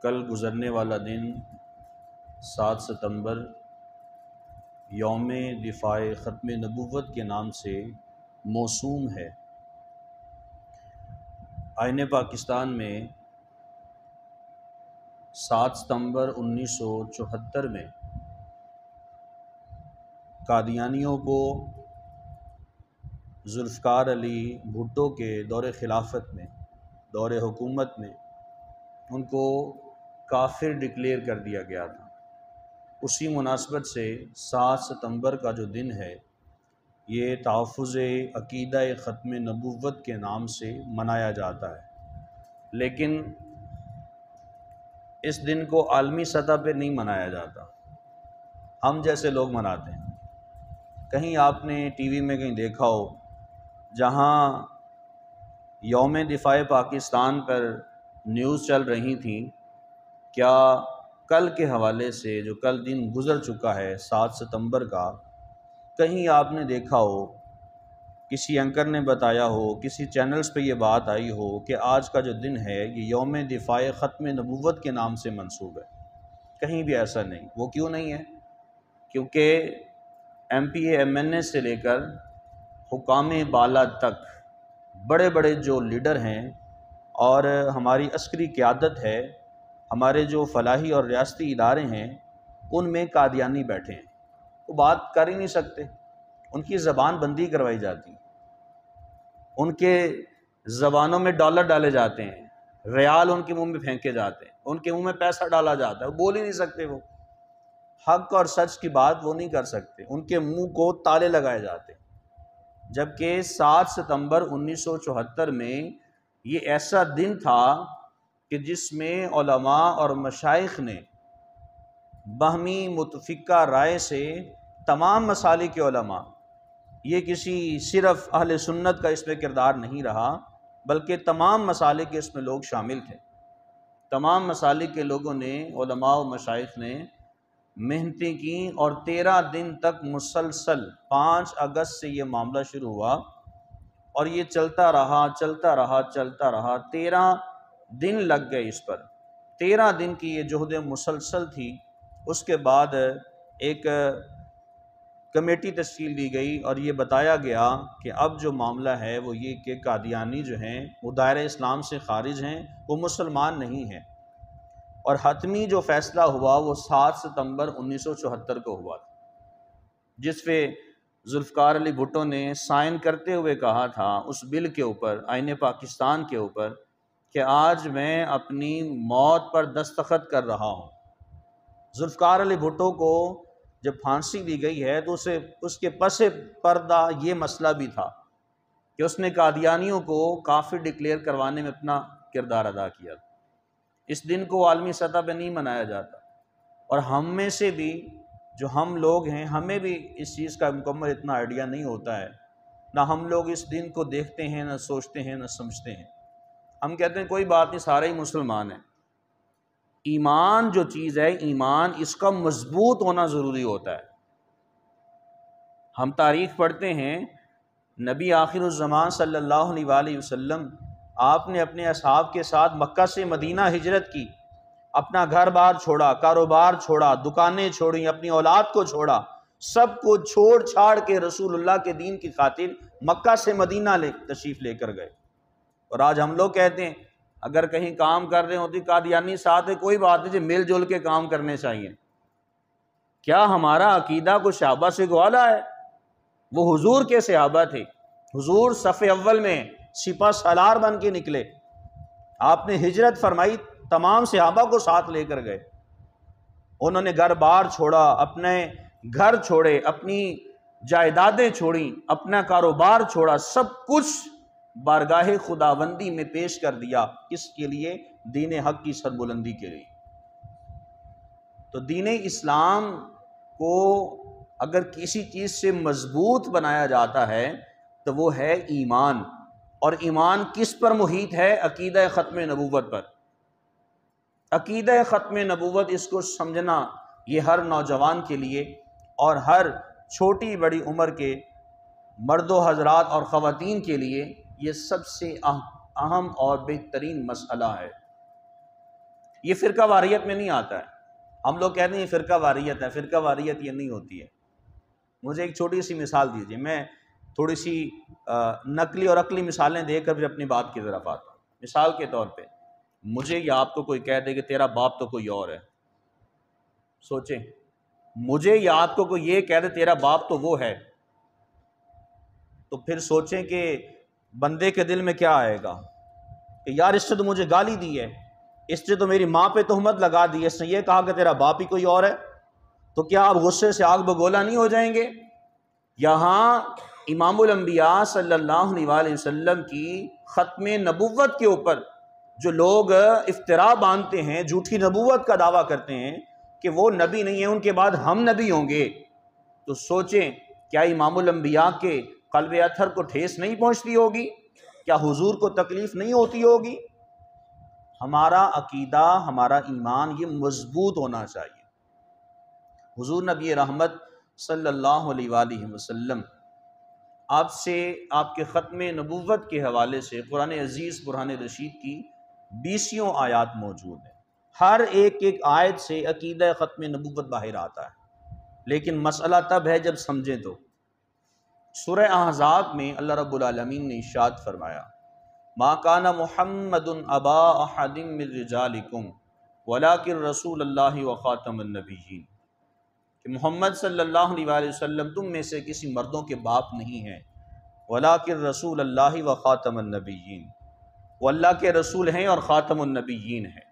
کل گزرنے والا دن 7 ستمبر یوم دفاع ختم نبوت کے نام سے موسوم ہے۔ آئین پاکستان میں 7 ستمبر 1974 میں قادیانیوں کو ذوالفقار علی بھٹو کے دور خلافت میں، دور حکومت میں ان کو کافر ڈکلیئر کر دیا گیا تھا۔ اسی مناسبت سے 7 ستمبر کا جو دن ہے یہ تحفظ عقیدہ ختم نبوت کے نام سے منایا جاتا ہے، لیکن اس دن کو عالمی سطح پہ نہیں منایا جاتا، ہم جیسے لوگ مناتے ہیں۔ کہیں آپ نے ٹی وی میں کہیں دیکھا ہو جہاں یوم دفاع پاکستان پر نیوز چل رہی تھیں، کیا کل کے حوالے سے جو کل دن گزر چکا ہے 7 ستمبر کا، کہیں آپ نے دیکھا ہو، کسی اینکر نے بتایا ہو، کسی چینلز پہ یہ بات آئی ہو کہ آج کا جو دن ہے یہ یوم دفاع ختم نبوت کے نام سے منسوب ہے؟ کہیں بھی ایسا نہیں۔ وہ کیوں نہیں ہے؟ کیونکہ M P A M N A سے لے کر حکام بالا تک بڑے بڑے جو لیڈر ہیں اور ہماری عسکری قیادت ہے، ہمارے جو فلاحی اور ریاستی ادارے ہیں، ان میں قادیانی بیٹھے ہیں، وہ بات کر ہی نہیں سکتے، ان کی زبان بندی کروائی جاتی، ان کے زبانوں میں ڈالر ڈالے جاتے ہیں، ریال ان کے منہ میں پھینکے جاتے ہیں، ان کے منہ میں پیسہ ڈالا جاتا ہے، وہ بول ہی نہیں سکتے، وہ حق اور سچ کی بات وہ نہیں کر سکتے، ان کے منہ کو تالے لگائے جاتے ہیں۔ جبکہ 7 ستمبر 1974 میں یہ ایسا دن تھا کہ جس میں علماء اور مشائخ نے باہمی متفقہ رائے سے تمام مسالک کے علماء، یہ کسی صرف اہل سنت کا اس میں کردار نہیں رہا، بلکہ تمام مسالک کے اس میں لوگ شامل تھے، تمام مسالک کے لوگوں نے، علماء و مشائخ نے محنتیں کیں اور 13 دن تک مسلسل 5 اگست سے یہ معاملہ شروع ہوا اور یہ چلتا رہا 13 دن لگ گئے اس پر، 13 دن کی یہ جہد مسلسل تھی۔ اس کے بعد ایک کمیٹی تشکیل دی گئی اور یہ بتایا گیا کہ اب جو معاملہ ہے وہ یہ کہ قادیانی جو ہیں وہ دائرہ اسلام سے خارج ہیں، وہ مسلمان نہیں ہیں، اور حتمی جو فیصلہ ہوا وہ 7 ستمبر 1974 کو ہوا تھا، جس پہ ذوالفقار علی بھٹو نے سائن کرتے ہوئے کہا تھا اس بل کے اوپر، آئین پاکستان کے اوپر، کہ آج میں اپنی موت پر دستخط کر رہا ہوں۔ ذوالفقار علی بھٹو کو جب پھانسی دی گئی ہے تو اس کے پس پردہ یہ مسئلہ بھی تھا کہ اس نے قادیانیوں کو کافر ڈکلیئر کروانے میں اپنا کردار ادا کیا۔ اس دن کو عالمی سطح پہ نہیں منایا جاتا، اور ہم میں سے بھی جو ہم لوگ ہیں ہمیں بھی اس چیز کا مکمل اتنا آئیڈیا نہیں ہوتا ہے، نہ ہم لوگ اس دن کو دیکھتے ہیں، نہ سوچتے ہیں، نہ سمجھتے ہیں۔ ہم کہتے ہیں کوئی بات نہیں، سارے ہی مسلمان ہیں۔ ایمان جو چیز ہے، ایمان اس کا مضبوط ہونا ضروری ہوتا ہے۔ ہم تاریخ پڑھتے ہیں، نبی آخر الزمان صلی اللہ علیہ وآلہ وسلم آپ نے اپنے اصحاب کے ساتھ مکہ سے مدینہ ہجرت کی، اپنا گھر بار چھوڑا، کاروبار چھوڑا، دکانیں چھوڑیں، اپنی اولاد کو چھوڑا، سب کو چھوڑ چھاڑ کے رسول اللہ کے دین کی خاطر مکہ سے مدینہ تشریف لے کر گئے۔ اور آج ہم لوگ کہتے ہیں اگر کہیں کام کر رہے ہوتے قادیانی ساتھ ہے، کوئی بات نہیں، مل جل کے کام کرنے چاہیے۔ کیا ہمارا عقیدہ کو صحابہ سے گوالا ہے؟ وہ حضور کے صحابہ تھے، حضور صف اول میں سپہ سالار بن کے نکلے، آپ نے ہجرت فرمائی، تمام صحابہ کو ساتھ لے کر گئے، انہوں نے گھر بار چھوڑا، اپنے گھر چھوڑے، اپنی جائیدادیں چھوڑیں، اپنا کاروبار چھوڑا، سب کچھ بارگاہ خداوندی میں پیش کر دیا، کس کے لیے؟ دین حق کی سربلندی کے لیے۔ تو دین اسلام کو اگر کسی چیز سے مضبوط بنایا جاتا ہے تو وہ ہے ایمان، اور ایمان کس پر محیط ہے؟ عقیدہ ختم نبوت پر۔ عقیدہ ختم نبوت، اس کو سمجھنا یہ ہر نوجوان کے لیے اور ہر چھوٹی بڑی عمر کے مرد و حضرات اور خواتین کے لیے یہ سب سے اہم اور بہترین مسئلہ ہے۔ یہ فرقہ واریت میں نہیں آتا ہے. ہم لوگ کہتے ہیں یہ فرقہ واریت ہے، فرقہ واریت یہ نہیں ہوتی ہے. مجھے ایک چھوٹی سی مثال دیجیے، میں تھوڑی سی نقلی اور عقلی مثالیں دے کر پھر اپنی بات کی طرف آتا ہوں. مثال کے طور پہ مجھے یا آپ کو کوئی کہہ دے کہ تیرا باپ تو کوئی اور ہے، سوچیں. مجھے یا آپ کو کوئی یہ کہہ دے تیرا باپ تو وہ ہے، تو پھر سوچیں کہ بندے کے دل میں کیا آئے گا کہ یار اس سے تو مجھے گالی دی ہے، اس سے تو میری ماں پہ تہمت لگا دی ہے، اس نے یہ کہا کہ تیرا باپ ہی کوئی اور ہے. تو کیا آپ غصے سے آگ بگولا نہیں ہو جائیں گے؟ یہاں امام الانبیاء صلی اللہ علیہ وسلم کی ختم نبوت کے اوپر جو لوگ افتراء باندھتے ہیں، جھوٹی نبوت کا دعویٰ کرتے ہیں کہ وہ نبی نہیں ہیں، ان کے بعد ہم نبی ہوں گے، تو سوچیں کیا امام الانبیاء کے قلب اطہر کو ٹھیس نہیں پہنچتی ہوگی؟ کیا حضور کو تکلیف نہیں ہوتی ہوگی؟ ہمارا عقیدہ، ہمارا ایمان یہ مضبوط ہونا چاہیے. حضور نبی رحمت صلی اللہ علیہ وآلہ وسلم آپ سے آپ کے ختم نبوت کے حوالے سے قرآن عزیز برہان رشید کی 20 آیات موجود ہیں. ہر ایک آیت سے عقیدہ ختم نبوت باہر آتا ہے، لیکن مسئلہ تب ہے جب سمجھیں. تو سورہ احزاب میں اللہ رب العالمین نے ارشاد فرمایا ما کان محمد ابا احد من رجالکم ولکن رسول اللہ وخاتم النبیین، کہ محمد صلی اللہ علیہ وسلم تم میں سے کسی مردوں کے باپ نہیں ہیں، ولیکن رسول اللہ وخاتم النبیین، وہ اللہ کے رسول ہیں اور خاتم النبیین ہیں.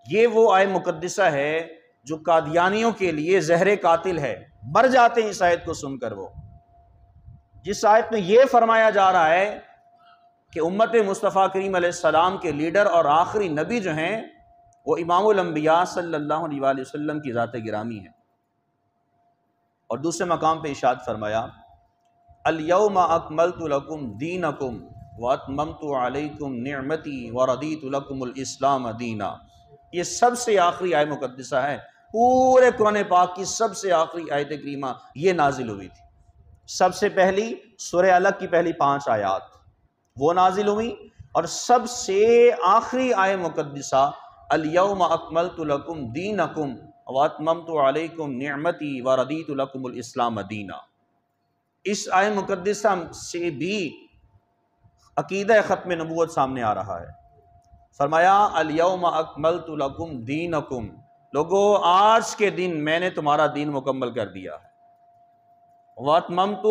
یہ وہ آیت مقدسہ ہے جو قادیانیوں کے لیے زہر قاتل ہے، مر جاتے ہیں اس آیت کو سن کر. وہ جس آیت میں یہ فرمایا جا رہا ہے کہ امت مصطفیٰ کریم علیہ السلام کے لیڈر اور آخری نبی جو ہیں وہ امام الانبیاء صلی اللہ علیہ وسلم کی ذات گرامی ہے. اور دوسرے مقام پہ ارشاد فرمایا الیوم اکملت لکم دینکم واتممت علیکم نعمتی ورضیت لکم الاسلام دینا. یہ سب سے آخری آیت مقدسہ ہے، پورے قرآن پاک کی سب سے آخری آیت کریمہ یہ نازل ہوئی تھی. سب سے پہلی سورہ علق کی پہلی 5 آیات وہ نازل ہوئی، اور سب سے آخری آیت مقدسہ الیوم اکملت لکم دینکم واتممت علیکم نعمتی ورضیت لکم الاسلام دینا. اس آیت مقدسہ سے بھی عقیدہ ختم نبوت سامنے آ رہا ہے. فرمایا الیوم اکملت لکم دینکم، لوگو آج کے دن میں نے تمہارا دین مکمل کر دیا ہے. واتممت،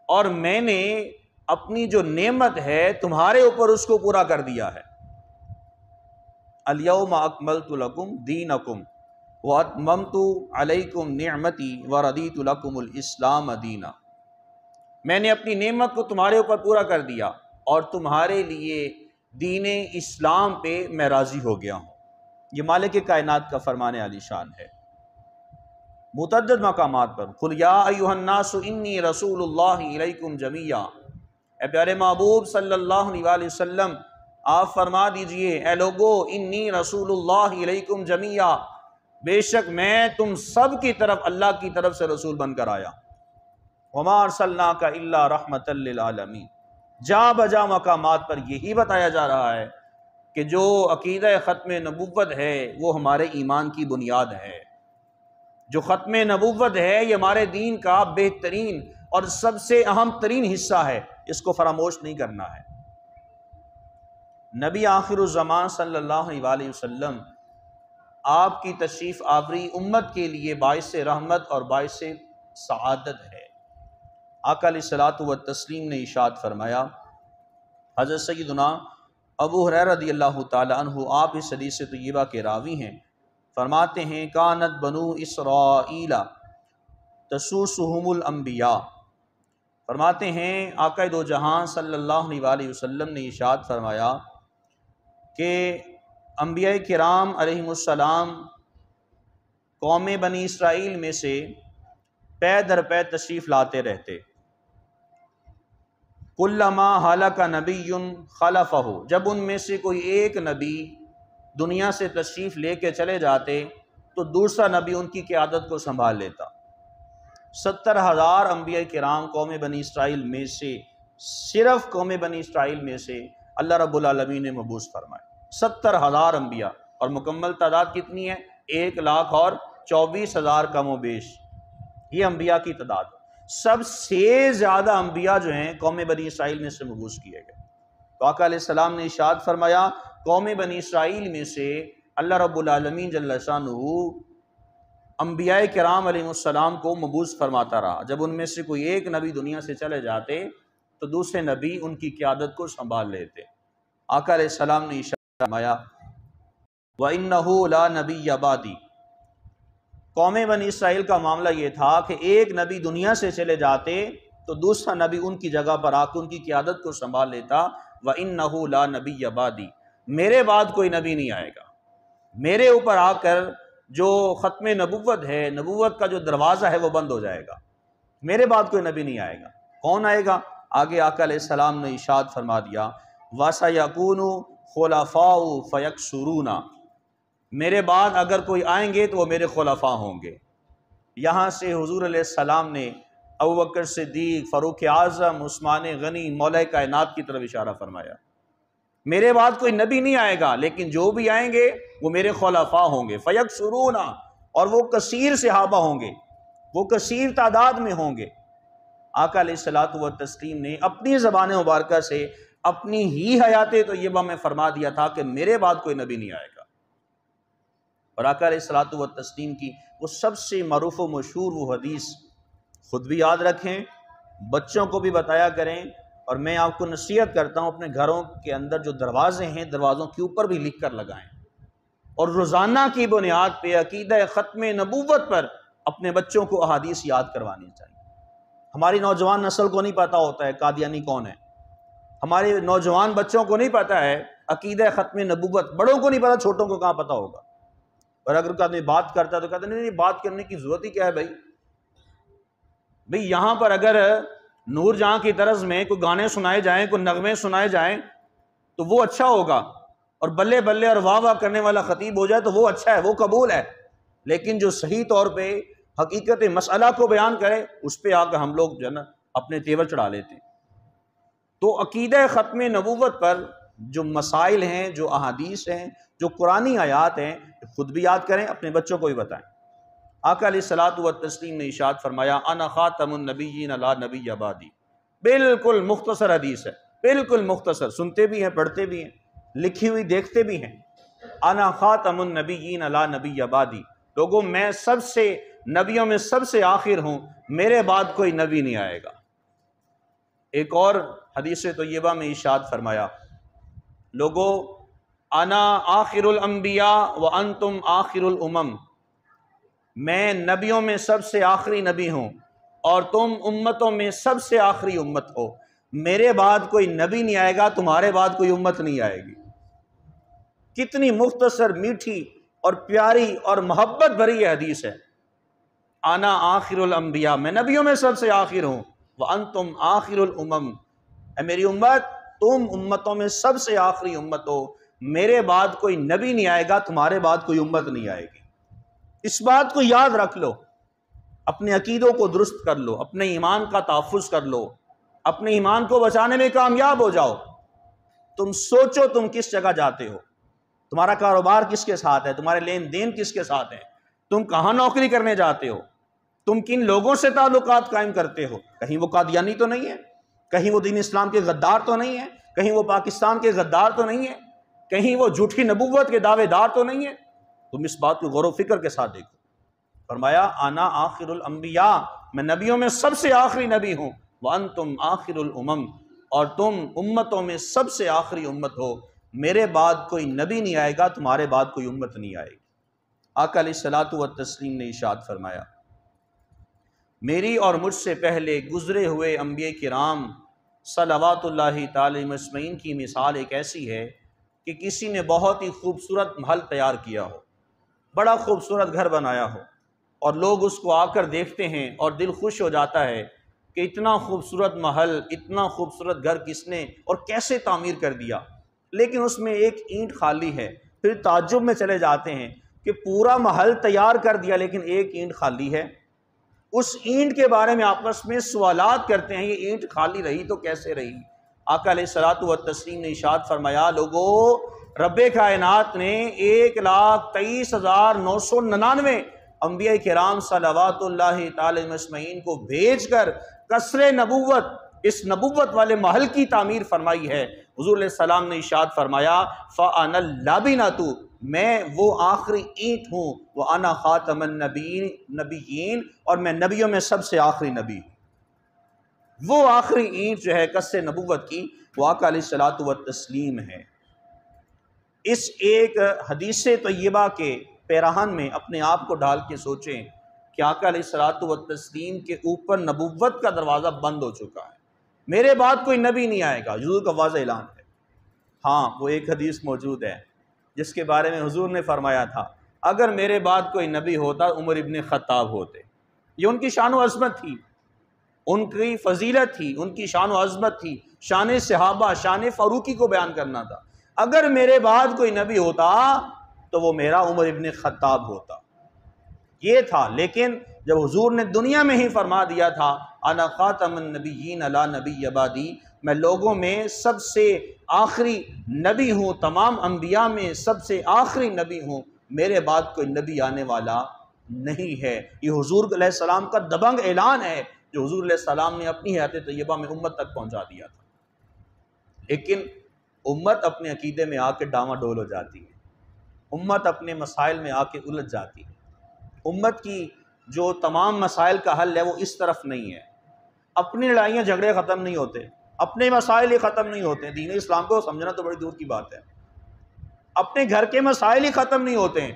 اور میں نے اپنی جو نعمت ہے تمہارے اوپر اس کو پورا کر دیا ہے. الیوم اکملت لکم دینکم واتممت علیکم نعمتی ورضیت لکم الاسلام دینا. میں نے اپنی نعمت کو تمہارے اوپر پورا کر دیا اور تمہارے لیے دین اسلام پہ میں راضی ہو گیا ہوں. یہ مالک کائنات کا فرمان عالی شان ہے. متعدد مقامات پر قل یا ایھا الناس انی رسول اللہ الیکم جمیعا، اے پیارے محبوب صلی اللہ علیہ وسلم آپ فرما دیجئے اے لوگو انی رسول اللہ الیکم جمیعا، بے شک میں تم سب کی طرف اللہ کی طرف سے رسول بن کر آیا. وما ارسلناک الا رحمۃ للعالمین. جا بجا مقامات پر یہی بتایا جا رہا ہے کہ جو عقیدہ ختم نبوت ہے وہ ہمارے ایمان کی بنیاد ہے. جو ختم نبوت ہے یہ ہمارے دین کا بہترین اور سب سے اہم ترین حصہ ہے، اس کو فراموش نہیں کرنا ہے. نبی آخر الزمان صلی اللہ علیہ وسلم آپ کی تشریف آوری امت کے لیے باعث رحمت اور باعث سعادت ہے. آقا علیہ الصلوۃ والتسلیم نے ارشاد فرمایا، حضرت سیدنا ابو ہریرہ رضی اللہ تعالی عنہ آپ اس حدیث طیبہ کے راوی ہیں، فرماتے ہیں کانت بنو اسرائیل تسوسہم الانبیاء. فرماتے ہیں آقا دو جہاں صلی اللہ علیہ وسلم نے ارشاد فرمایا کہ انبیاء کرام علیہم السلام قوم بنی اسرائیل میں سے پے در پے تشریف لاتے رہتے. کلما ہلک نبی خلفہ، جب ان میں سے کوئی ایک نبی دنیا سے تشریف لے کے چلے جاتے تو دوسرا نبی ان کی قیادت کو سنبھال لیتا. 70,000 انبیاء کرام قوم بنی اسرائیل میں سے، صرف قوم بنی اسرائیل میں سے اللہ رب العالمین نے مبعوث فرمائے. 70,000 انبیاء، اور مکمل تعداد کتنی ہے؟ 1,24,000 کم و بیش، یہ انبیاء کی تعداد۔ سب سے زیادہ انبیاء جو ہیں قوم بنی اسرائیل میں سے مبعوث کیے گئے۔ تو آقا علیہ السلام نے ارشاد فرمایا قوم بنی اسرائیل میں سے اللہ رب العالمین جل شانہ انبیاء کرام علیہ السلام کو مبعوث فرماتا رہا۔ جب ان میں سے کوئی ایک نبی دنیا سے چلے جاتے تو دوسرے نبی ان کی قیادت کو سنبھال لیتے۔ آقا علیہ السلام نے ارشاد فرمایا وَإِنَّهُ لَا نَبِيَّ بَعْدِي، قوم بنی اسرائیل کا معاملہ یہ تھا کہ ایک نبی دنیا سے چلے جاتے تو دوسرا نبی ان کی جگہ پر آ کے ان کی قیادت کو سنبھال لیتا۔ وَإِنَّهُ لَا نَبِيَّ بَعْدِي، میرے بعد کوئی نبی نہیں آئے گا، میرے اوپر آ کر جو ختم نبوت ہے، نبوت کا جو دروازہ ہے وہ بند ہو جائے گا، میرے بعد کوئی نبی نہیں آئے گا۔ کون آئے گا؟ آگے آقا علیہ السلام نے ارشاد فرما دیا وَسَيَكُونُ خُلَفَاءُ فَيَكْثُرُونَ، میرے بعد اگر کوئی آئیں گے تو وہ میرے خلفاء ہوں گے۔ یہاں سے حضور علیہ السلام نے ابوبکر صدیق، فاروق اعظم، عثمان غنی، مولا کائنات کی طرف اشارہ فرمایا۔ میرے بعد کوئی نبی نہیں آئے گا، لیکن جو بھی آئیں گے وہ میرے خلفاء ہوں گے۔ فَيَكْثُرُونَ، اور وہ کثیر صحابہ ہوں گے، وہ کثیر تعداد میں ہوں گے۔ آقا علیہ الصلوۃ والتسلیم نے اپنی زبان مبارکہ سے اپنی ہی حیات طیبہ میں فرما دیا تھا کہ میرے بعد کوئی نبی نہیں آئے گا۔ اور آقا علیہ الصلوۃ والتسلیم کی وہ سب سے معروف و مشہور وہ حدیث خود بھی یاد رکھیں، بچوں کو بھی بتایا کریں، اور میں آپ کو نصیحت کرتا ہوں اپنے گھروں کے اندر جو دروازے ہیں دروازوں کے اوپر بھی لکھ کر لگائیں، اور روزانہ کی بنیاد پہ عقیدہ ختم نبوت پر اپنے بچوں کو احادیث یاد کروانی چاہیے۔ ہماری نوجوان نسل کو نہیں پتہ ہوتا ہے قادیانی کون ہے، ہمارے نوجوان بچوں کو نہیں پتہ ہے عقیدہ ختم نبوت، بڑوں کو نہیں پتہ، چھوٹوں کو کہاں پتہ ہوگا۔ اور اگر کوئی آدمی بات کرتا ہے تو کہتے ہیں نہیں بات کرنے کی ضرورت ہی کیا ہے بھائی یہاں پر اگر نور جہاں کی طرز میں کوئی گانے سنائے جائیں، کوئی نغمے سنائے جائیں تو وہ اچھا ہوگا، اور بلے بلے اور واہ واہ کرنے والا خطیب ہو جائے تو وہ اچھا ہے، وہ قبول ہے، لیکن جو صحیح طور پہ حقیقت مسئلہ کو بیان کرے اس پہ آ کر ہم لوگ جو ہے نا اپنے تیور چڑھا لیتے ہیں۔ تو عقیدہ ختم نبوت پر جو مسائل ہیں، جو احادیث ہیں، جو قرآنی آیات ہیں، خود بھی یاد کریں، اپنے بچوں کو بھی بتائیں۔ آقا علیہ الصلوۃ والتسلیم نے ارشاد فرمایا انا خاتم النبیین لا نبی بعدی، بالکل مختصر حدیث ہے، بالکل مختصر، سنتے بھی ہیں، پڑھتے بھی ہیں، لکھی ہوئی دیکھتے بھی ہیں۔ انا خاتم النبیین لا نبی بعدی، لوگوں میں سب سے نبیوں میں سب سے آخر ہوں، میرے بعد کوئی نبی نہیں آئے گا۔ ایک اور حدیث طیبہ میں ارشاد فرمایا لوگوں انا آخر الانبیاء وانتم آخر الامم، میں نبیوں میں سب سے آخری نبی ہوں اور تم امتوں میں سب سے آخری امت ہو، میرے بعد کوئی نبی نہیں آئے گا، تمہارے بعد کوئی امت نہیں آئے گی۔ کتنی مختصر، میٹھی اور پیاری اور محبت بھری یہ حدیث ہے۔ انا آخر الانبیاء، میں نبیوں میں سب سے آخر ہوں، وانتم آخر الامم، اے میری امت تم امتوں میں سب سے آخری امت ہو، میرے بعد کوئی نبی نہیں آئے گا، تمہارے بعد کوئی امت نہیں آئے گی۔ اس بات کو یاد رکھ لو، اپنے عقیدوں کو درست کر لو، اپنے ایمان کا تحفظ کر لو، اپنے ایمان کو بچانے میں کامیاب ہو جاؤ۔ تم سوچو تم کس جگہ جاتے ہو، تمہارا کاروبار کس کے ساتھ ہے، تمہارے لین دین کس کے ساتھ ہے، تم کہاں نوکری کرنے جاتے ہو، تم کن لوگوں سے تعلقات قائم کرتے ہو، کہیں وہ قادیانی تو نہیں ہے، کہیں وہ دین اسلام کے غدار تو نہیں ہے، کہیں وہ پاکستان کے غدار تو نہیں ہے، کہیں وہ جھوٹی نبوت کے دعوے دار تو نہیں ہے۔ تم اس بات کو غور و فکر کے ساتھ دیکھو۔ فرمایا انا آخر الانبیاء، میں نبیوں میں سب سے آخری نبی ہوں، وانتم آخر الامم، اور تم امتوں میں سب سے آخری امت ہو، میرے بعد کوئی نبی نہیں آئے گا، تمہارے بعد کوئی امت نہیں آئے گی۔ آقا علیہ الصلوۃ والتسلیم نے ارشاد فرمایا میری اور مجھ سے پہلے گزرے ہوئے انبیاء کرام صلوات اللہ تعالی اجمعین کی مثال ایک ایسی ہے کہ کسی نے بہت ہی خوبصورت محل تیار کیا ہو، بڑا خوبصورت گھر بنایا ہو، اور لوگ اس کو آ کر دیکھتے ہیں اور دل خوش ہو جاتا ہے کہ اتنا خوبصورت محل، اتنا خوبصورت گھر کس نے اور کیسے تعمیر کر دیا، لیکن اس میں ایک اینٹ خالی ہے۔ پھر تعجب میں چلے جاتے ہیں کہ پورا محل تیار کر دیا لیکن ایک اینٹ خالی ہے۔ اس اینٹ کے بارے میں آپس میں سوالات کرتے ہیں، یہ اینٹ خالی رہی تو کیسے رہی؟ آقا علیہ الصلوۃ والتسلیم نے ارشاد فرمایا لوگو رب کائنات نے 1,23,999 انبیاء کرام صلوات اللہ تعالی مجمعین کو بھیج کر قصر نبوت، اس نبوت والے محل کی تعمیر فرمائی ہے۔ حضور علیہ السلام نے ارشاد فرمایا فَأَنَا اللَّبِنَةُ، میں وہ آخری اینٹ ہوں، وَأَنَا خَاتَمَ النَّبِيِّينَ، اور میں نبیوں میں سب سے آخری نبی ہوں۔ وہ آخری اینٹ جو ہے قصر نبوت کی وہ آقا علیہ الصلوۃ والتسلیم ہے۔ اس ایک حدیث طیبہ کے پیراہن میں اپنے آپ کو ڈال کے سوچیں کہ آقا علیہ الصلوۃ والتسلیم کے اوپر نبوت کا دروازہ بند ہو چکا ہے، میرے بعد کوئی نبی نہیں آئے گا، حضور کا واضح اعلان ہے۔ ہاں، وہ ایک حدیث موجود ہے جس کے بارے میں حضور نے فرمایا تھا اگر میرے بعد کوئی نبی ہوتا عمر ابن خطاب ہوتے۔ یہ ان کی شان و عظمت تھی، ان کی فضیلت تھی، ان کی شان و عظمت تھی، شان صحابہ، شان فاروقی کو بیان کرنا تھا۔ اگر میرے بعد کوئی نبی ہوتا تو وہ میرا عمر ابن خطاب ہوتا، یہ تھا۔ لیکن جب حضور نے دنیا میں ہی فرما دیا تھا انا خاتم النبیین لا نبی بعدی، میں لوگوں میں سب سے آخری نبی ہوں، تمام انبیاء میں سب سے آخری نبی ہوں، میرے بعد کوئی نبی آنے والا نہیں ہے۔ یہ حضور علیہ السلام کا دبنگ اعلان ہے جو حضور علیہ السلام نے اپنی حیات طیبہ میں امت تک پہنچا دیا تھا۔ لیکن امت اپنے عقیدے میں آ کے ڈاواں ڈول ہو جاتی ہے، امت اپنے مسائل میں آ کے الجھ جاتی ہے۔ امت کی جو تمام مسائل کا حل ہے وہ اس طرف نہیں ہے۔ اپنی لڑائیاں جھگڑے ختم نہیں ہوتے، اپنے مسائل ہی ختم نہیں ہوتے، دین اسلام کو سمجھنا تو بڑی دور کی بات ہے۔ اپنے گھر کے مسائل ہی ختم نہیں ہوتے ہیں،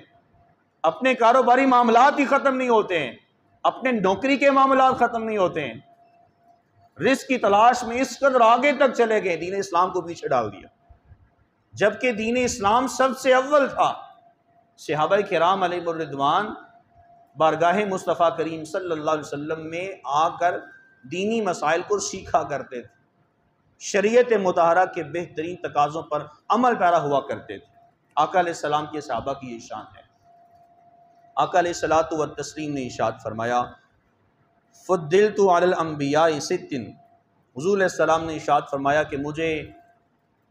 اپنے کاروباری معاملات ہی ختم نہیں ہوتے ہیں، اپنے نوکری کے معاملات ختم نہیں ہوتے ہیں۔ رزق کی تلاش میں اس قدر آگے تک چلے گئے، دین اسلام کو پیچھے ڈال دیا، جبکہ دین اسلام سب سے اول تھا۔ صحابہ کرام علیہم الرضوان بارگاہ مصطفیٰ کریم صلی اللہ علیہ وسلم میں آ کر دینی مسائل کو سیکھا کرتے تھے، شریعت مطہرہ کے بہترین تقاضوں پر عمل پیرا ہوا کرتے تھے۔ آقا علیہ السلام کے صحابہ کی یہ شان ہے۔ آقا علیہ الصلوۃ والتسلیم نے ارشاد فرمایا فضلت علی الانبیاء ست، حضور علیہ السلام نے ارشاد فرمایا کہ مجھے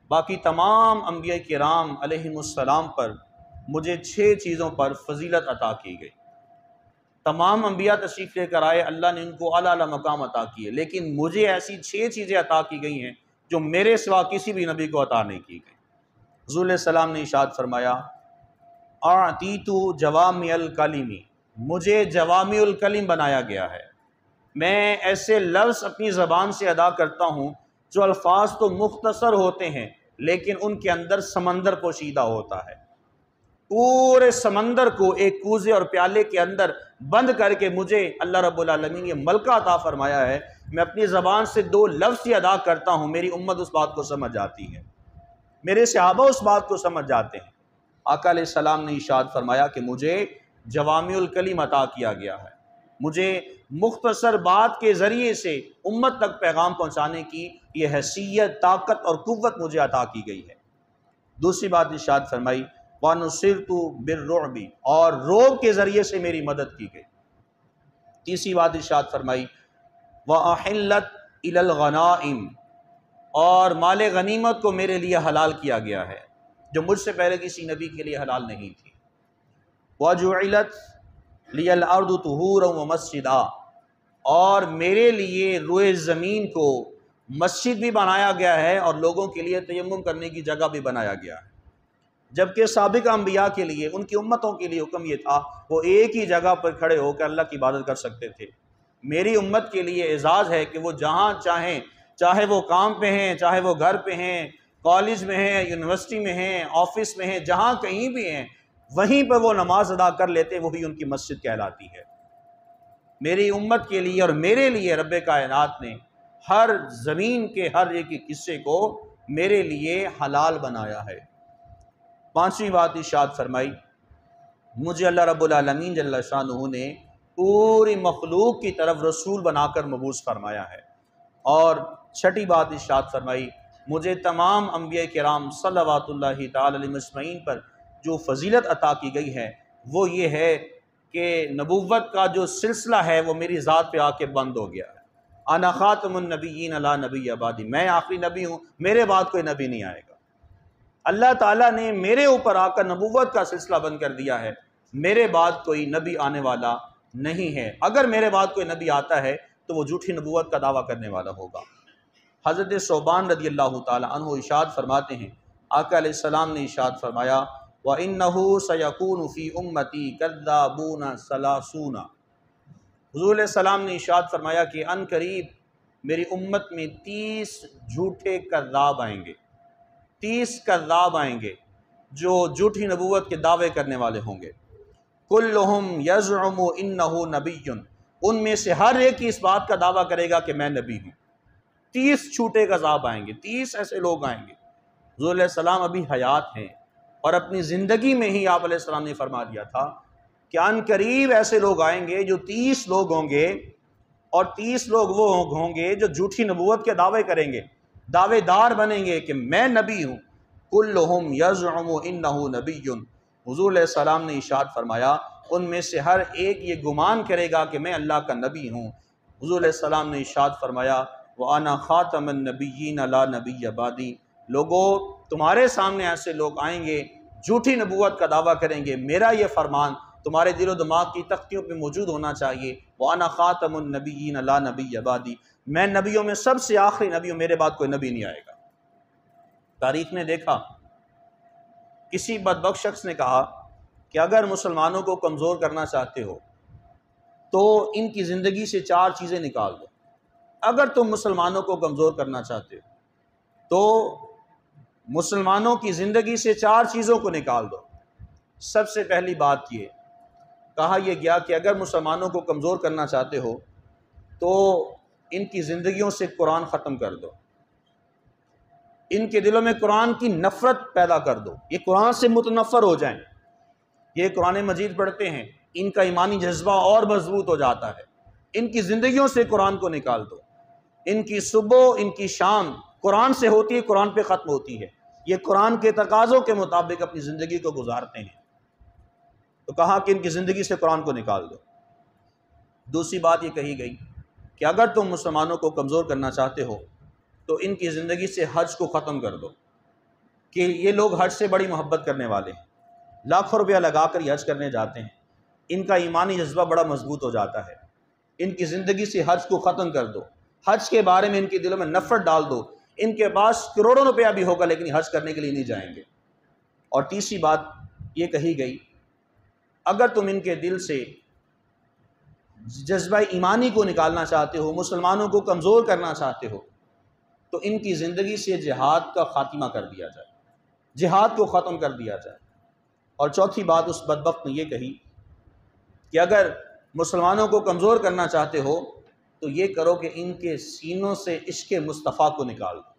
باقی تمام انبیاء کرام علیہم السلام پر مجھے 6 چیزوں پر فضیلت عطا کی گئی۔ تمام انبیاء تشریف لے کر آئے، اللہ نے ان کو اعلیٰ اعلیٰ مقام عطا کیے، لیکن مجھے ایسی 6 چیزیں عطا کی گئی ہیں جو میرے سوا کسی بھی نبی کو عطا نہیں کی گئی۔ حضور علیہ السلام نے ارشاد فرمایا اعطیت جوامع الکلم، مجھے جوامع الکلم بنایا گیا ہے، میں ایسے لفظ اپنی زبان سے ادا کرتا ہوں جو الفاظ تو مختصر ہوتے ہیں لیکن ان کے اندر سمندر پوشیدہ ہوتا ہے۔ پورے سمندر کو ایک کوزے اور پیالے کے اندر بند کر کے مجھے اللہ رب العالمین یہ ملکہ عطا فرمایا ہے، میں اپنی زبان سے 2 لفظ ہی ادا کرتا ہوں، میری امت اس بات کو سمجھ جاتی ہے، میرے صحابہ اس بات کو سمجھ جاتے ہیں۔ آقا علیہ السلام نے ارشاد فرمایا کہ مجھے جوامع الکلم عطا کیا گیا ہے، مجھے مختصر بات کے ذریعے سے امت تک پیغام پہنچانے کی یہ حیثیت، طاقت اور قوت مجھے عطا کی گئی ہے۔ دوسری بات ارشاد فرمائی وَنُصِرْتُ بِالرُّعْبِ، اور رعب کے ذریعے سے میری مدد کی گئی۔ تیسری بات ارشاد فرمائی وَأَحِلَّتْ إِلَى الْغَنَائِمِ، اور مال غنیمت کو میرے لیے حلال کیا گیا ہے جو مجھ سے پہلے کسی نبی کے لیے حلال نہیں تھی۔ وَجُعِلَتْ لِيَ الْأَرْضُ طُهُورًا وَمَسْجِدًا، اور میرے لیے روئے زمین کو مسجد بھی بنایا گیا ہے اور لوگوں کے لیے تیمم کرنے کی جگہ بھی بنایا گیا ہے، جبکہ سابق انبیاء کے لیے، ان کی امتوں کے لیے حکم یہ تھا وہ ایک ہی جگہ پر کھڑے ہو کر اللہ کی عبادت کر سکتے تھے۔ میری امت کے لیے اعزاز ہے کہ وہ جہاں چاہیں، چاہے وہ کام پہ ہیں، چاہے وہ گھر پہ ہیں، کالج میں ہیں، یونیورسٹی میں ہیں، آفس میں ہیں، جہاں کہیں بھی ہیں، وہیں پہ وہ نماز ادا کر لیتے، وہی ان کی مسجد کہلاتی ہے۔ میری امت کے لیے اور میرے لیے رب کائنات نے ہر زمین کے ہر ایک حصے کو میرے لیے حلال بنایا ہے۔ پانچویں بات ارشاد فرمائی مجھے اللہ رب العالمین جل شانہ نے پوری مخلوق کی طرف رسول بنا کر مبعوث فرمایا ہے۔ اور چھٹی بات ارشاد فرمائی مجھے تمام انبیاء کرام صلوات اللہ تعالی علیہ اجمعین پر جو فضیلت عطا کی گئی ہے وہ یہ ہے کہ نبوت کا جو سلسلہ ہے وہ میری ذات پہ آ کے بند ہو گیا ہے۔ انا خاتم النبیین لا نبی بعدی، میں آخری نبی ہوں، میرے بعد کوئی نبی نہیں آئے گا۔ اللہ تعالیٰ نے میرے اوپر آ کر نبوت کا سلسلہ بند کر دیا ہے، میرے بعد کوئی نبی آنے والا نہیں ہے، اگر میرے بعد کوئی نبی آتا ہے تو وہ جھوٹی نبوت کا دعویٰ کرنے والا ہوگا۔ حضرت ثوبان رضی اللہ تعالیٰ عنہ ارشاد فرماتے ہیں، آقا علیہ السلام نے ارشاد فرمایا وَإِنَّهُ سَيَكُونُ فِي أُمَّتِي كَذَّابُونَ ثَلَاثُونَ، حضور علیہ السلام نے ارشاد فرمایا کہ ان قریب میری امت میں 30 جھوٹے کذاب آئیں گے، 30 کذاب آئیں گے جو جھوٹی نبوت کے دعوے کرنے والے ہوں گے۔ کلہم یزعم انہ نبی، ان میں سے ہر ایک اس بات کا دعویٰ کرے گا کہ میں نبی ہوں۔ 30 جھوٹے کذاب آئیں گے، 30 ایسے لوگ آئیں گے۔ حضور علیہ السلام ابھی حیات ہیں اور اپنی زندگی میں ہی آپ علیہ السلام نے فرما دیا تھا کہ ان قریب ایسے لوگ آئیں گے جو 30 لوگ ہوں گے، اور 30 لوگ وہ ہوں گے جو جھوٹی نبوت کے دعوے کریں گے، دعوے دار بنیں گے کہ میں نبی ہوں۔ کلہم یزعم انہ نبی، حضور علیہ السلام نے ارشاد فرمایا ان میں سے ہر ایک یہ گمان کرے گا کہ میں اللہ کا نبی ہوں۔ حضور علیہ السلام نے ارشاد فرمایا وَأَنَا خَاتَمَ النَّبِيِّينَ لَا نَبِيَّ بَعْدِي، لوگو تمہارے سامنے ایسے لوگ آئیں گے جھوٹی نبوت کا دعویٰ کریں گے، میرا یہ فرمان تمہارے دل و دماغ کی تختیوں پہ موجود ہونا چاہیے، وَأَنَا خَاتَمُ النَّبِيِّينَ لَا نَبِيَّ بَعْدِي، میں نبیوں میں سب سے آخری نبی ہوں، میرے بعد کوئی نبی نہیں آئے گا۔ تاریخ نے دیکھا کسی بدبخت شخص نے کہا کہ اگر مسلمانوں کو کمزور کرنا چاہتے ہو تو ان کی زندگی سے 4 چیزیں نکال دو۔ اگر تم مسلمانوں کو کمزور کرنا چاہتے ہو تو مسلمانوں کی زندگی سے 4 چیزوں کو نکال دو۔ سب سے پہلی بات یہ کہا یہ گیا کہ اگر مسلمانوں کو کمزور کرنا چاہتے ہو تو ان کی زندگیوں سے قرآن ختم کر دو، ان کے دلوں میں قرآن کی نفرت پیدا کر دو، یہ قرآن سے متنفر ہو جائیں۔ یہ قرآن مجید پڑھتے ہیں، ان کا ایمانی جذبہ اور مضبوط ہو جاتا ہے۔ ان کی زندگیوں سے قرآن کو نکال دو، ان کی صبح ان کی شام قرآن سے ہوتی ہے، قرآن پہ ختم ہوتی ہے، یہ قرآن کے تقاضوں کے مطابق اپنی زندگی کو گزارتے ہیں۔ تو کہا کہ ان کی زندگی سے قرآن کو نکال دو۔ دوسری بات یہ کہی گئی کہ اگر تم مسلمانوں کو کمزور کرنا چاہتے ہو تو ان کی زندگی سے حج کو ختم کر دو، کہ یہ لوگ حج سے بڑی محبت کرنے والے ہیں، لاکھوں روپیہ لگا کر یہ حج کرنے جاتے ہیں، ان کا ایمانی جذبہ بڑا مضبوط ہو جاتا ہے۔ ان کی زندگی سے حج کو ختم کر دو، حج کے بارے میں ان کے دلوں میں نفرت ڈال دو، ان کے پاس کروڑوں روپیہ بھی ہوگا لیکن حج کرنے کے لیے نہیں جائیں گے۔ اور تیسری بات یہ کہی گئی اگر تم ان کے دل سے جذبہ ایمانی کو نکالنا چاہتے ہو، مسلمانوں کو کمزور کرنا چاہتے ہو تو ان کی زندگی سے جہاد کا خاتمہ کر دیا جائے، جہاد کو ختم کر دیا جائے۔ اور چوتھی بات اس بدبخت نے یہ کہی کہ اگر مسلمانوں کو کمزور کرنا چاہتے ہو تو یہ کرو کہ ان کے سینوں سے عشق مصطفیٰ کو نکال دو۔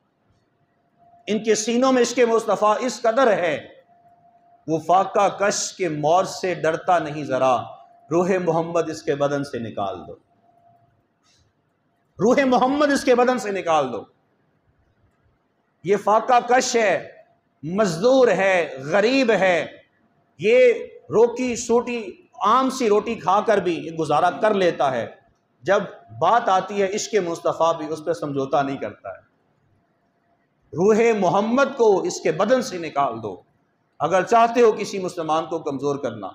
ان کے سینوں میں عشق مصطفیٰ اس قدر ہے، وہ فاقہ کش کے موت سے ڈرتا نہیں ذرا، روح محمد اس کے بدن سے نکال دو، روح محمد اس کے بدن سے نکال دو۔ یہ فاقہ کش ہے، مزدور ہے، غریب ہے، یہ روٹی سوٹی عام سی روٹی کھا کر بھی یہ گزارا کر لیتا ہے، جب بات آتی ہے عشق مصطفیٰ بھی اس پہ سمجھوتا نہیں کرتا ہے۔ روح محمد کو اس کے بدن سے نکال دو اگر چاہتے ہو کسی مسلمان کو کمزور کرنا،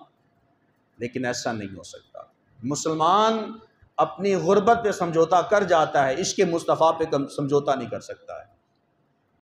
لیکن ایسا نہیں ہو سکتا۔ مسلمان اپنی غربت پہ سمجھوتا کر جاتا ہے، عشق مصطفیٰ پہ سمجھوتا نہیں کر سکتا ہے۔